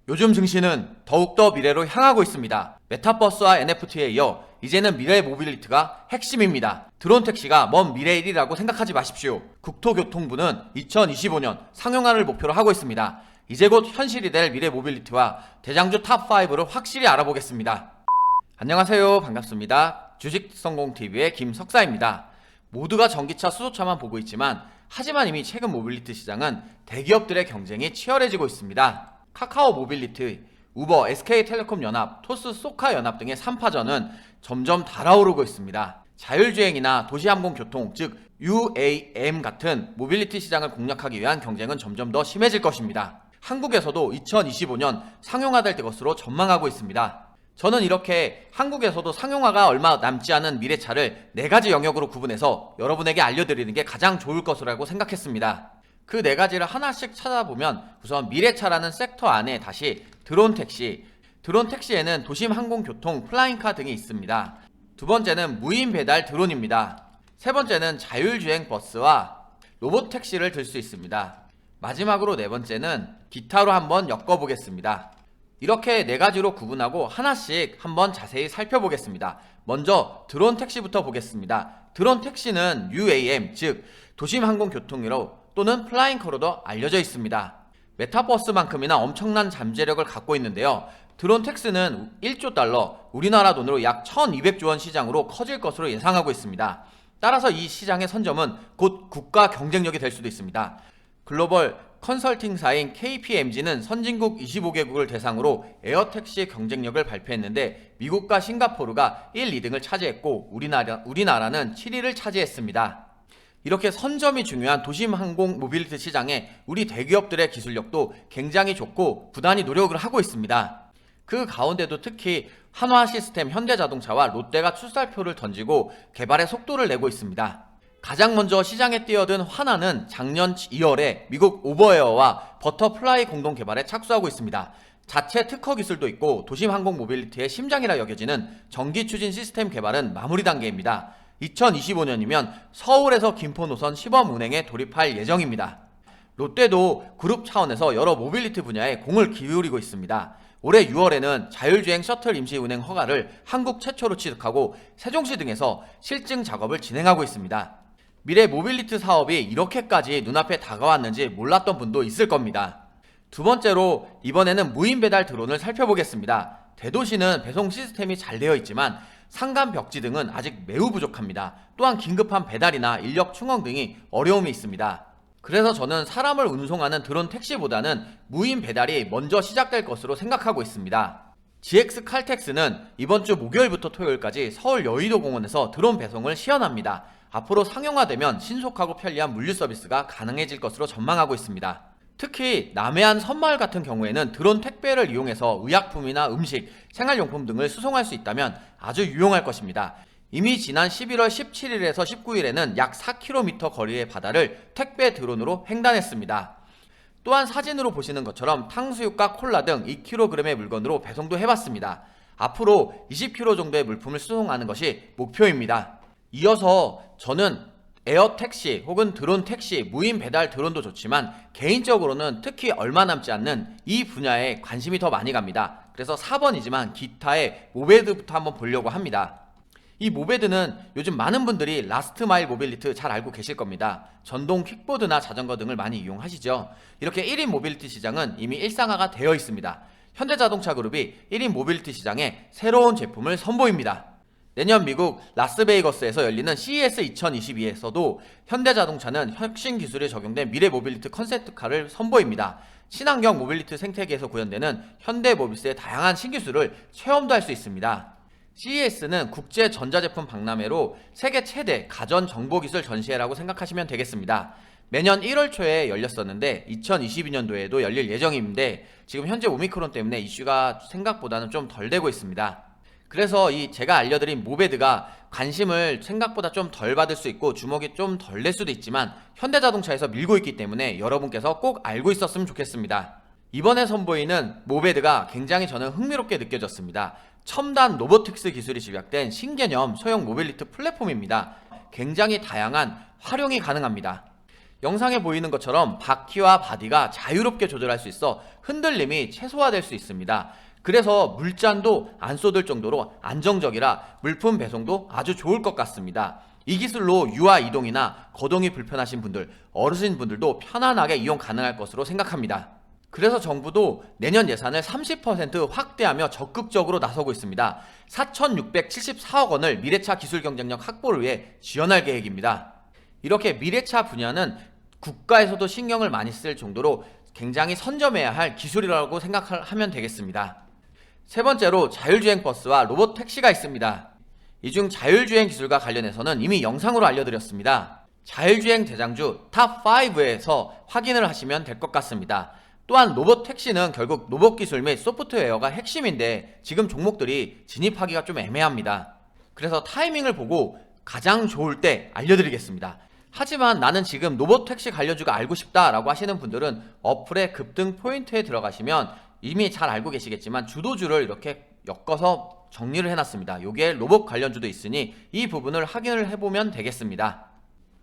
요즘 증시는 더욱더 미래로 향하고 있습니다. 메타버스와 NFT에 이어 이제는 미래의 모빌리티가 핵심입니다. 드론 택시가 먼 미래의 일이라고 생각하지 마십시오. 국토교통부는 2025년 상용화를 목표로 하고 있습니다. 이제 곧 현실이 될 미래 모빌리티와 대장주 탑5를 확실히 알아보겠습니다. 안녕하세요. 반갑습니다. 주식성공TV의 김석사입니다. 모두가 전기차, 수소차만 보고 있지만 하지만 이미 최근 모빌리티 시장은 대기업들의 경쟁이 치열해지고 있습니다. 카카오 모빌리티, 우버, SK텔레콤 연합, 토스 소카 연합 등의 3파전은 점점 달아오르고 있습니다. 자율주행이나 도시항공교통, 즉 UAM 같은 모빌리티 시장을 공략하기 위한 경쟁은 점점 더 심해질 것입니다. 한국에서도 2025년 상용화될 것으로 전망하고 있습니다. 저는 이렇게 한국에서도 상용화가 얼마 남지 않은 미래차를 4가지 영역으로 구분해서 여러분에게 알려드리는 게 가장 좋을 것이라고 생각했습니다. 그 4가지를 하나씩 찾아보면 우선 미래차라는 섹터 안에 다시 드론 택시에는 도심 항공교통, 플라잉카 등이 있습니다. 두 번째는 무인 배달 드론입니다. 세 번째는 자율주행 버스와 로봇 택시를 들 수 있습니다. 마지막으로 4번째는 기타로 한번 엮어보겠습니다. 이렇게 4가지로 구분하고 하나씩 한번 자세히 살펴보겠습니다. 먼저 드론 택시부터 보겠습니다. 드론 택시는 UAM, 즉 도심 항공교통으로 또는 플라잉커로도 알려져 있습니다. 메타버스만큼이나 엄청난 잠재력을 갖고 있는데요. 드론 택시는 1조 달러, 우리나라 돈으로 약 1200조 원 시장으로 커질 것으로 예상하고 있습니다. 따라서 이 시장의 선점은 곧 국가 경쟁력이 될 수도 있습니다. 글로벌 컨설팅사인 KPMG는 선진국 25개국을 대상으로 에어택시 경쟁력을 발표했는데 미국과 싱가포르가 1, 2등을 차지했고 우리나라는 7위를 차지했습니다. 이렇게 선점이 중요한 도심 항공 모빌리티 시장에 우리 대기업들의 기술력도 굉장히 좋고 부단히 노력을 하고 있습니다. 그 가운데도 특히 한화시스템, 현대자동차와 롯데가 출살표를 던지고 개발의 속도를 내고 있습니다. 가장 먼저 시장에 뛰어든 화나는 작년 2월에 미국 오버에어와 버터플라이 공동 개발에 착수하고 있습니다. 자체 특허 기술도 있고 도심 항공 모빌리티의 심장이라 여겨지는 전기 추진 시스템 개발은 마무리 단계입니다. 2025년이면 서울에서 김포 노선 시범 운행에 돌입할 예정입니다. 롯데도 그룹 차원에서 여러 모빌리티 분야에 공을 기울이고 있습니다. 올해 6월에는 자율주행 셔틀 임시 운행 허가를 한국 최초로 취득하고 세종시 등에서 실증 작업을 진행하고 있습니다. 미래 모빌리티 사업이 이렇게까지 눈앞에 다가왔는지 몰랐던 분도 있을 겁니다. 두 번째로 이번에는 무인 배달 드론을 살펴보겠습니다. 대도시는 배송 시스템이 잘 되어 있지만 산간 벽지 등은 아직 매우 부족합니다. 또한 긴급한 배달이나 인력 충원 등이 어려움이 있습니다. 그래서 저는 사람을 운송하는 드론 택시보다는 무인 배달이 먼저 시작될 것으로 생각하고 있습니다. GX 칼텍스는 이번 주 목요일부터 토요일까지 서울 여의도 공원에서 드론 배송을 시연합니다. 앞으로 상용화되면 신속하고 편리한 물류 서비스가 가능해질 것으로 전망하고 있습니다. 특히 남해안 섬마을 같은 경우에는 드론 택배를 이용해서 의약품이나 음식, 생활용품 등을 수송할 수 있다면 아주 유용할 것입니다. 이미 지난 11월 17일에서 19일에는 약 4km 거리의 바다를 택배 드론으로 횡단했습니다. 또한 사진으로 보시는 것처럼 탕수육과 콜라 등 2kg의 물건으로 배송도 해봤습니다. 앞으로 20kg 정도의 물품을 수송하는 것이 목표입니다. 이어서 저는 에어택시 혹은 드론 택시, 무인 배달 드론도 좋지만 개인적으로는 특히 얼마 남지 않는 이 분야에 관심이 더 많이 갑니다. 그래서 4번이지만 기타의 모베드부터 한번 보려고 합니다. 이 모베드는 요즘 많은 분들이 라스트 마일 모빌리티 잘 알고 계실 겁니다. 전동 킥보드나 자전거 등을 많이 이용하시죠. 이렇게 1인 모빌리티 시장은 이미 일상화가 되어 있습니다. 현대자동차 그룹이 1인 모빌리티 시장에 새로운 제품을 선보입니다. 내년 미국 라스베이거스에서 열리는 CES 2022에서도 현대자동차는 혁신 기술이 적용된 미래 모빌리티 컨셉트카를 선보입니다. 친환경 모빌리티 생태계에서 구현되는 현대모비스의 다양한 신기술을 체험도 할 수 있습니다. CES는 국제 전자제품 박람회로 세계 최대 가전정보기술 전시회라고 생각하시면 되겠습니다. 매년 1월 초에 열렸었는데 2022년도에도 열릴 예정인데 지금 현재 오미크론 때문에 이슈가 생각보다는 좀 덜 되고 있습니다. 그래서 이 제가 알려드린 모베드가 관심을 생각보다 좀 덜 받을 수 있고 주목이 좀 덜 될 수도 있지만 현대자동차에서 밀고 있기 때문에 여러분께서 꼭 알고 있었으면 좋겠습니다. 이번에 선보이는 모베드가 굉장히 저는 흥미롭게 느껴졌습니다. 첨단 로보틱스 기술이 집약된 신개념 소형 모빌리티 플랫폼입니다. 굉장히 다양한 활용이 가능합니다. 영상에 보이는 것처럼 바퀴와 바디가 자유롭게 조절할 수 있어 흔들림이 최소화될 수 있습니다. 그래서 물잔도 안 쏟을 정도로 안정적이라 물품 배송도 아주 좋을 것 같습니다. 이 기술로 유아 이동이나 거동이 불편하신 분들, 어르신분들도 편안하게 이용 가능할 것으로 생각합니다. 그래서 정부도 내년 예산을 30% 확대하며 적극적으로 나서고 있습니다. 4,674억 원을 미래차 기술 경쟁력 확보를 위해 지원할 계획입니다. 이렇게 미래차 분야는 국가에서도 신경을 많이 쓸 정도로 굉장히 선점해야 할 기술이라고 생각하면 되겠습니다. 세 번째로 자율주행 버스와 로봇 택시가 있습니다. 이 중 자율주행 기술과 관련해서는 이미 영상으로 알려드렸습니다. 자율주행 대장주 탑5에서 확인을 하시면 될 것 같습니다. 또한 로봇 택시는 결국 로봇 기술 및 소프트웨어가 핵심인데 지금 종목들이 진입하기가 좀 애매합니다. 그래서 타이밍을 보고 가장 좋을 때 알려드리겠습니다. 하지만 나는 지금 로봇 택시 관련주가 알고 싶다라고 하시는 분들은 어플의 급등 포인트에 들어가시면 이미 잘 알고 계시겠지만 주도주를 이렇게 엮어서 정리를 해놨습니다. 여기에 로봇 관련주도 있으니 이 부분을 확인을 해보면 되겠습니다.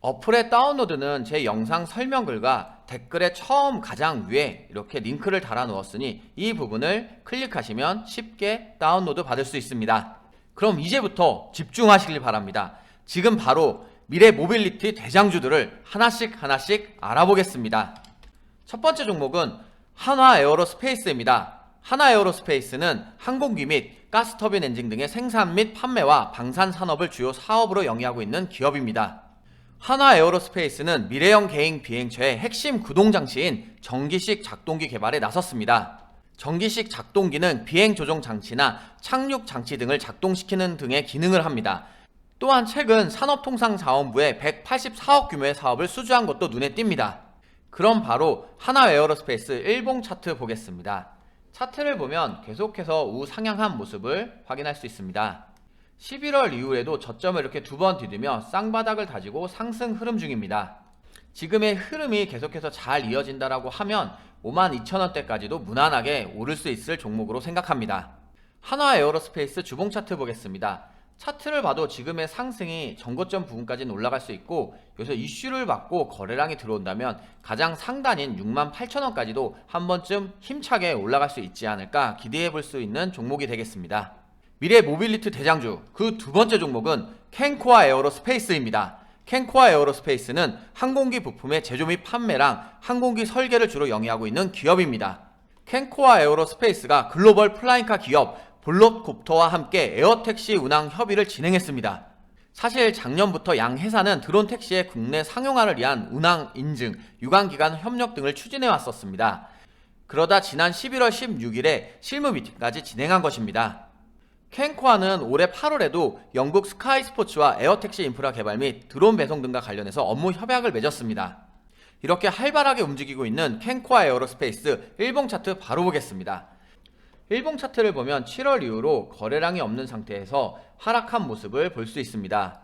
어플의 다운로드는 제 영상 설명글과 댓글에 처음 가장 위에 이렇게 링크를 달아 놓았으니 이 부분을 클릭하시면 쉽게 다운로드 받을 수 있습니다. 그럼 이제부터 집중하시길 바랍니다. 지금 바로 미래 모빌리티 대장주들을 하나씩 알아보겠습니다. 첫 번째 종목은 한화에어로스페이스입니다. 한화에어로스페이스는 항공기 및 가스터빈 엔진 등의 생산 및 판매와 방산 산업을 주요 사업으로 영위하고 있는 기업입니다. 한화에어로스페이스는 미래형 개인 비행체의 핵심 구동장치인 전기식 작동기 개발에 나섰습니다. 전기식 작동기는 비행 조종 장치나 착륙 장치 등을 작동시키는 등의 기능을 합니다. 또한 최근 산업통상자원부에 184억 규모의 사업을 수주한 것도 눈에 띕니다. 그럼 바로 한화에어로스페이스 일봉 차트 보겠습니다. 차트를 보면 계속해서 우상향한 모습을 확인할 수 있습니다. 11월 이후에도 저점을 이렇게 두 번 디디며 쌍바닥을 다지고 상승 흐름 중입니다. 지금의 흐름이 계속해서 잘 이어진다라고 하면 52,000원대까지도 무난하게 오를 수 있을 종목으로 생각합니다. 한화에어로스페이스 주봉 차트 보겠습니다. 차트를 봐도 지금의 상승이 전고점 부분까지는 올라갈 수 있고 여기서 이슈를 받고 거래량이 들어온다면 가장 상단인 68,000원까지도 한 번쯤 힘차게 올라갈 수 있지 않을까 기대해 볼 수 있는 종목이 되겠습니다. 미래 모빌리티 대장주 그 두 번째 종목은 캔코아 에어로스페이스입니다. 캔코아 에어로스페이스는 항공기 부품의 제조 및 판매랑 항공기 설계를 주로 영위하고 있는 기업입니다. 캔코아 에어로스페이스가 글로벌 플라잉카 기업 볼롯콥터와 함께 에어택시 운항 협의를 진행했습니다. 사실 작년부터 양 회사는 드론 택시의 국내 상용화를 위한 운항 인증, 유관기관 협력 등을 추진해 왔었습니다. 그러다 지난 11월 16일에 실무 미팅까지 진행한 것입니다. 캔코아는 올해 8월에도 영국 스카이스포츠와 에어택시 인프라 개발 및 드론 배송 등과 관련해서 업무 협약을 맺었습니다. 이렇게 활발하게 움직이고 있는 캔코아 에어로스페이스 일봉 차트 바로 보겠습니다. 일봉 차트를 보면 7월 이후로 거래량이 없는 상태에서 하락한 모습을 볼 수 있습니다.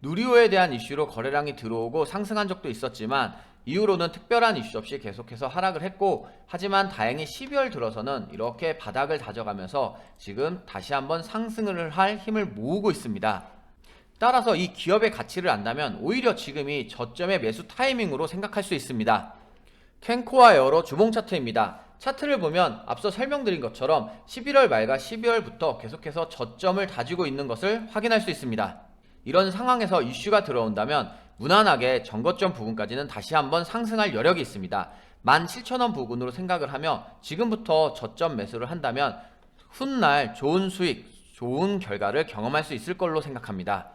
누리호에 대한 이슈로 거래량이 들어오고 상승한 적도 있었지만 이후로는 특별한 이슈 없이 계속해서 하락을 했고 하지만 다행히 12월 들어서는 이렇게 바닥을 다져가면서 지금 다시 한번 상승을 할 힘을 모으고 있습니다. 따라서 이 기업의 가치를 안다면 오히려 지금이 저점의 매수 타이밍으로 생각할 수 있습니다. 캔코아 에어로 주봉 차트입니다. 차트를 보면 앞서 설명드린 것처럼 11월 말과 12월부터 계속해서 저점을 다지고 있는 것을 확인할 수 있습니다. 이런 상황에서 이슈가 들어온다면 무난하게 전고점 부분까지는 다시 한번 상승할 여력이 있습니다. 17,000원 부근으로 생각을 하며 지금부터 저점 매수를 한다면 훗날 좋은 수익, 좋은 결과를 경험할 수 있을 걸로 생각합니다.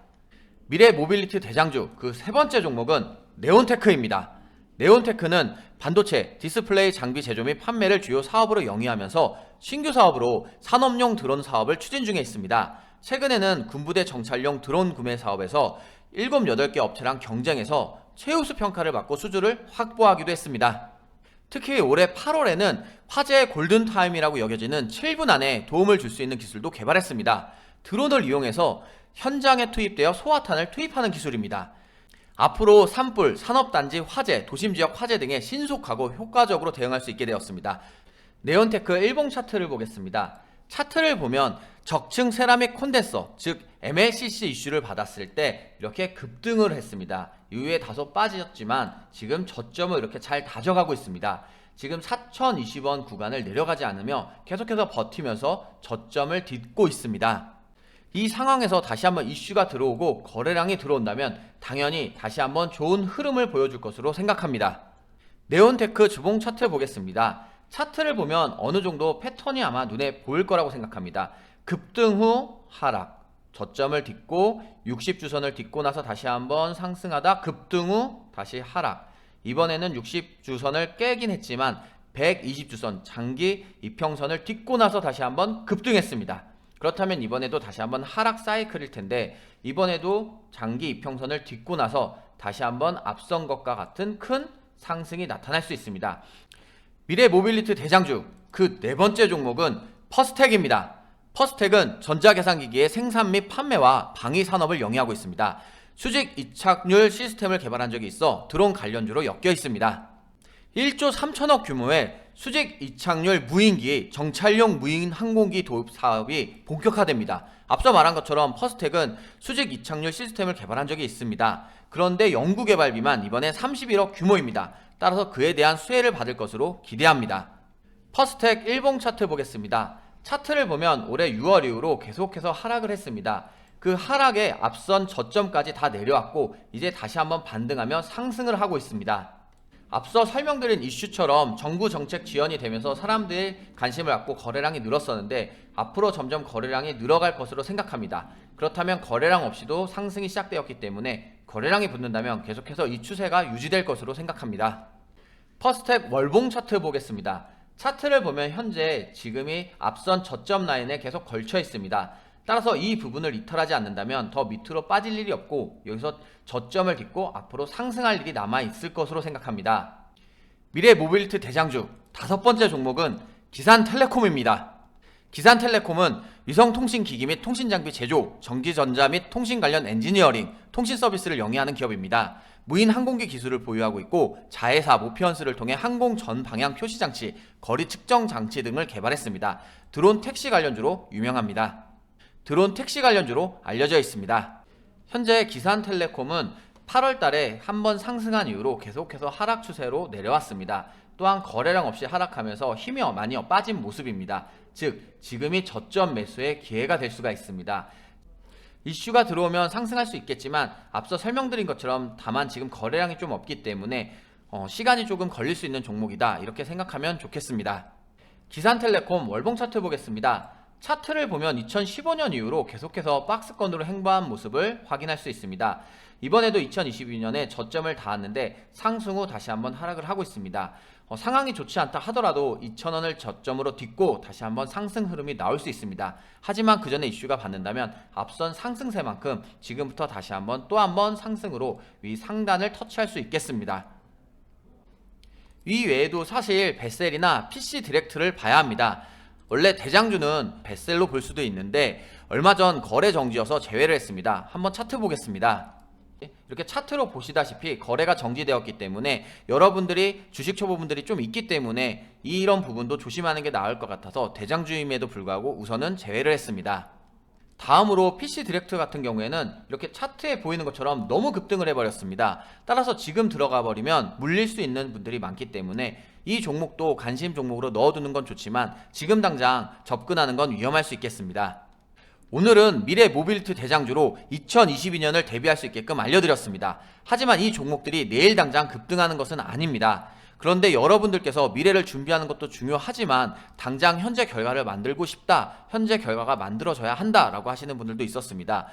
미래 모빌리티 대장주 그 세 번째 종목은 네온테크입니다. 네온테크는 반도체, 디스플레이 장비 제조 및 판매를 주요 사업으로 영위하면서 신규 사업으로 산업용 드론 사업을 추진 중에 있습니다. 최근에는 군부대 정찰용 드론 구매 사업에서 7, 8개 업체랑 경쟁해서 최우수 평가를 받고 수주를 확보하기도 했습니다. 특히 올해 8월에는 화제의 골든타임이라고 여겨지는 7분 안에 도움을 줄 수 있는 기술도 개발했습니다. 드론을 이용해서 현장에 투입되어 소화탄을 투입하는 기술입니다. 앞으로 산불, 산업단지 화재, 도심지역 화재 등에 신속하고 효과적으로 대응할 수 있게 되었습니다. 네온테크 일봉 차트를 보겠습니다. 차트를 보면 적층 세라믹 콘덴서, 즉 MLCC 이슈를 받았을 때 이렇게 급등을 했습니다. 이후에 다소 빠졌지만 지금 저점을 이렇게 잘 다져가고 있습니다. 지금 4,020원 구간을 내려가지 않으며 계속해서 버티면서 저점을 딛고 있습니다. 이 상황에서 다시 한번 이슈가 들어오고 거래량이 들어온다면 당연히 다시 한번 좋은 흐름을 보여줄 것으로 생각합니다. 네온테크 주봉 차트 보겠습니다. 차트를 보면 어느 정도 패턴이 아마 눈에 보일 거라고 생각합니다. 급등 후 하락, 저점을 딛고 60주선을 딛고 나서 다시 한번 상승하다 급등 후 다시 하락. 이번에는 60주선을 깨긴 했지만 120주선 장기 이평선을 딛고 나서 다시 한번 급등했습니다. 그렇다면 이번에도 다시 한번 하락 사이클일 텐데 이번에도 장기 이평선을 딛고 나서 다시 한번 앞선 것과 같은 큰 상승이 나타날 수 있습니다. 미래 모빌리티 대장주 그 네 번째 종목은 퍼스텍입니다. 퍼스텍은 전자계산기기의 생산 및 판매와 방위 산업을 영위하고 있습니다. 수직 이착률 시스템을 개발한 적이 있어 드론 관련주로 엮여 있습니다. 1조 3천억 규모의 수직 이착률 무인기 정찰용 무인 항공기 도입 사업이 본격화됩니다. 앞서 말한 것처럼 퍼스텍은 수직 이착률 시스템을 개발한 적이 있습니다. 그런데 연구개발비만 이번에 31억 규모입니다. 따라서 그에 대한 수혜를 받을 것으로 기대합니다. 퍼스텍 일봉 차트 보겠습니다. 차트를 보면 올해 6월 이후로 계속해서 하락을 했습니다. 그 하락에 앞선 저점까지 다 내려왔고 이제 다시 한번 반등하며 상승을 하고 있습니다. 앞서 설명드린 이슈처럼 정부 정책 지연이 되면서 사람들이 관심을 갖고 거래량이 늘었었는데 앞으로 점점 거래량이 늘어갈 것으로 생각합니다. 그렇다면 거래량 없이도 상승이 시작되었기 때문에 거래량이 붙는다면 계속해서 이 추세가 유지될 것으로 생각합니다. 퍼스텍 월봉 차트 보겠습니다. 차트를 보면 현재 지금이 앞선 저점 라인에 계속 걸쳐 있습니다. 따라서 이 부분을 이탈하지 않는다면 더 밑으로 빠질 일이 없고 여기서 저점을 딛고 앞으로 상승할 일이 남아 있을 것으로 생각합니다. 미래 모빌리티 대장주 다섯 번째 종목은 기산텔레콤입니다. 기산텔레콤은 위성통신기기 및 통신장비 제조, 전기전자 및 통신 관련 엔지니어링, 통신 서비스를 영위하는 기업입니다. 무인 항공기 기술을 보유하고 있고 자회사 모피언스를 통해 항공 전 방향 표시 장치, 거리 측정 장치 등을 개발했습니다. 드론 택시 관련주로 유명합니다. 드론 택시 관련주로 알려져 있습니다. 현재 기산텔레콤은 8월 달에 한번 상승한 이후로 계속해서 하락 추세로 내려왔습니다. 또한 거래량 없이 하락하면서 힘이 많이 빠진 모습입니다. 즉 지금이 저점 매수의 기회가 될 수가 있습니다. 이슈가 들어오면 상승할 수 있겠지만 앞서 설명드린 것처럼 다만 지금 거래량이 좀 없기 때문에 시간이 조금 걸릴 수 있는 종목이다 이렇게 생각하면 좋겠습니다. 기산텔레콤 월봉 차트 보겠습니다. 차트를 보면 2015년 이후로 계속해서 박스권으로 행보한 모습을 확인할 수 있습니다. 이번에도 2022년에 저점을 닿았는데 상승 후 다시 한번 하락을 하고 있습니다. 상황이 좋지 않다 하더라도 2,000원을 저점으로 딛고 다시 한번 상승 흐름이 나올 수 있습니다. 하지만 그 전에 이슈가 받는다면 앞선 상승세만큼 지금부터 다시 한번 또 한번 상승으로 위 상단을 터치할 수 있겠습니다. 이 외에도 사실 베셀이나 PC 디렉트를 봐야 합니다. 원래 대장주는 베셀로 볼 수도 있는데 얼마 전 거래 정지여서 제외를 했습니다. 한번 차트 보겠습니다. 이렇게 차트로 보시다시피 거래가 정지되었기 때문에 여러분들이 주식 초보분들이 좀 있기 때문에 이런 부분도 조심하는 게 나을 것 같아서 대장주임에도 불구하고 우선은 제외를 했습니다. 다음으로 PC 디렉트 같은 경우에는 이렇게 차트에 보이는 것처럼 너무 급등을 해버렸습니다. 따라서 지금 들어가 버리면 물릴 수 있는 분들이 많기 때문에 이 종목도 관심 종목으로 넣어두는 건 좋지만 지금 당장 접근하는 건 위험할 수 있겠습니다. 오늘은 미래 모빌리티 대장주로 2022년을 대비할 수 있게끔 알려드렸습니다. 하지만 이 종목들이 내일 당장 급등하는 것은 아닙니다. 그런데 여러분들께서 미래를 준비하는 것도 중요하지만 당장 현재 결과를 만들고 싶다, 현재 결과가 만들어져야 한다 라고 하시는 분들도 있었습니다.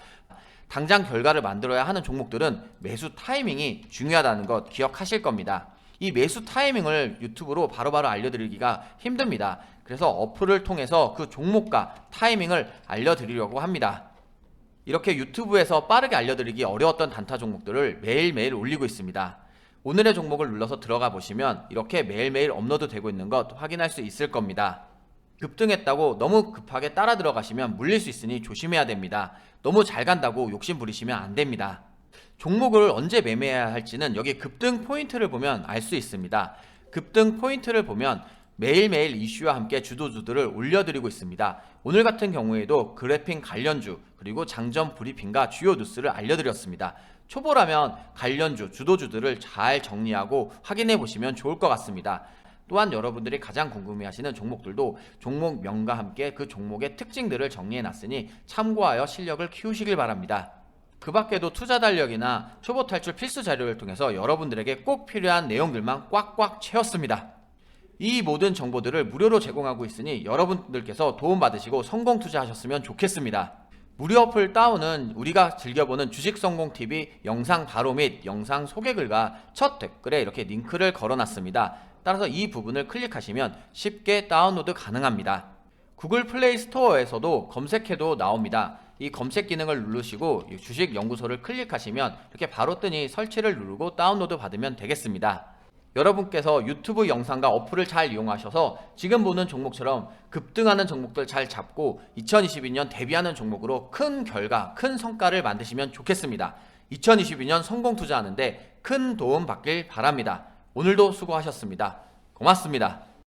당장 결과를 만들어야 하는 종목들은 매수 타이밍이 중요하다는 것 기억하실 겁니다. 이 매수 타이밍을 유튜브로 바로바로 알려드리기가 힘듭니다. 그래서 어플을 통해서 그 종목과 타이밍을 알려드리려고 합니다. 이렇게 유튜브에서 빠르게 알려드리기 어려웠던 단타 종목들을 매일매일 올리고 있습니다. 오늘의 종목을 눌러서 들어가 보시면 이렇게 매일매일 업로드 되고 있는 것 확인할 수 있을 겁니다. 급등했다고 너무 급하게 따라 들어가시면 물릴 수 있으니 조심해야 됩니다. 너무 잘 간다고 욕심 부리시면 안 됩니다. 종목을 언제 매매해야 할지는 여기 급등 포인트를 보면 알 수 있습니다. 급등 포인트를 보면 매일매일 이슈와 함께 주도주들을 올려드리고 있습니다. 오늘 같은 경우에도 그래핀 관련주 그리고 장전 브리핑과 주요 뉴스를 알려드렸습니다. 초보라면 관련주, 주도주들을 잘 정리하고 확인해 보시면 좋을 것 같습니다. 또한 여러분들이 가장 궁금해하시는 종목들도 종목명과 함께 그 종목의 특징들을 정리해 놨으니 참고하여 실력을 키우시길 바랍니다. 그 밖에도 투자 달력이나 초보 탈출 필수 자료를 통해서 여러분들에게 꼭 필요한 내용들만 꽉꽉 채웠습니다. 이 모든 정보들을 무료로 제공하고 있으니 여러분들께서 도움받으시고 성공 투자하셨으면 좋겠습니다. 무료 어플 다운은 우리가 즐겨보는 주식성공TV 영상 바로 및 영상 소개글과 첫 댓글에 이렇게 링크를 걸어놨습니다. 따라서 이 부분을 클릭하시면 쉽게 다운로드 가능합니다. 구글 플레이 스토어에서도 검색해도 나옵니다. 이 검색 기능을 누르시고 주식연구소를 클릭하시면 이렇게 바로 뜨니 설치를 누르고 다운로드 받으면 되겠습니다. 여러분께서 유튜브 영상과 어플을 잘 이용하셔서 지금 보는 종목처럼 급등하는 종목들 잘 잡고 2022년 대비하는 종목으로 큰 결과, 큰 성과를 만드시면 좋겠습니다. 2022년 성공 투자하는데 큰 도움 받길 바랍니다. 오늘도 수고하셨습니다. 고맙습니다.